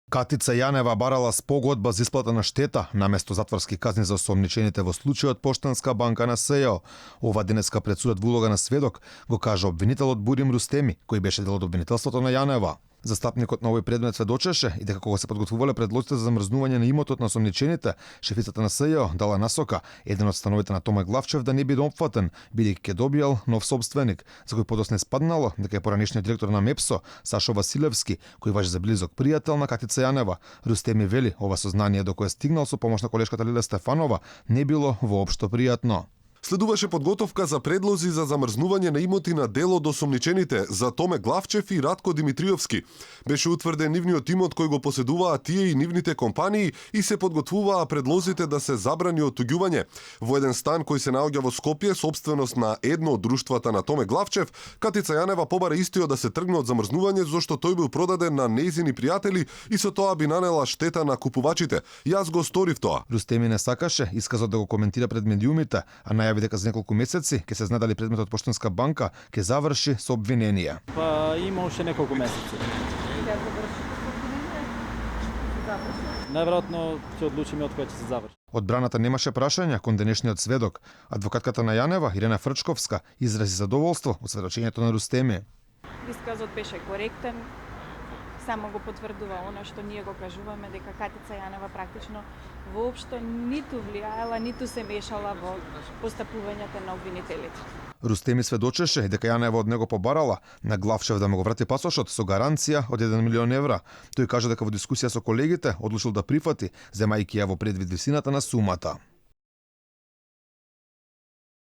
Катица Јанева барала спогодба за исплата на штета наместо затворски казни за осомничените во случајот Поштанска банка на СЈО. Ова денеска пред судот во улога на сведок го кажа обвинителот Бурим Рустеми, кој беше дел од обвинителството на Јанева. Застапникот на овој предмет сведочеше и дека кога се подготвувале предлозите за замрзнување на имотот на осомничените, шефицата на СЈО дала насока еден од становите на Томе Главчев да не биде опфатен, бидејќи ќе добиел нов собственик, за кој подосне спаднало дека е поранешниот директор на МЕПСО, Сашо Василевски, кој важи за близок пријател на Катица Јанева. Рустеми вели, ова сознание до кое стигнал со помош на колешката Лиле Стефанова не било воопшто пријатно. Следуваше подготовка за предлози за замрзнување на имоти на дел од осомничените за Томе Главчев и Радко Димитриовски. Беше утврден нивниот имот кој го поседуваа тие и нивните компании и се подготвуваа предлозите да се забрани оттуѓување. Во еден стан кој се наоѓа во Скопје, собственост на едно од друштвата на Томе Главчев, Катица Јанева побара истиот да се тргне од замрзнување зашто тој бил продаден на нејзини пријатели и со тоа би нанела штета на купувачите. Јас го сторив тоа. Рустеми не сакаше исказот да го коментира пред медиумите, а најави дека за неколку месеци ќе се знае дали предметот Поштанска банка ќе заврши со обвиненија. Па има уште неколку месеци. Најверојатно ќе одлучиме од кој ќе се заврши. Одбраната немаше прашања кон денешниот сведок. Адвокатката на Јанева, Ирена Фрчковска, изрази задоволство од сведочењето на Рустеми. Исказот беше коректен, само го потврдува она што ние го кажуваме, дека Катица Јанева практично воопшто ниту влијаела, ниту се мешала во постапувањето на обвинителите. Рустеми сведочеше дека Јанева од него побарала на Главчев да му го врати пасошот со гаранција од 1 милион евра. Тој кажа дека во дискусија со колегите одлучил да прифати, земајќи ја во предвид висината на сумата.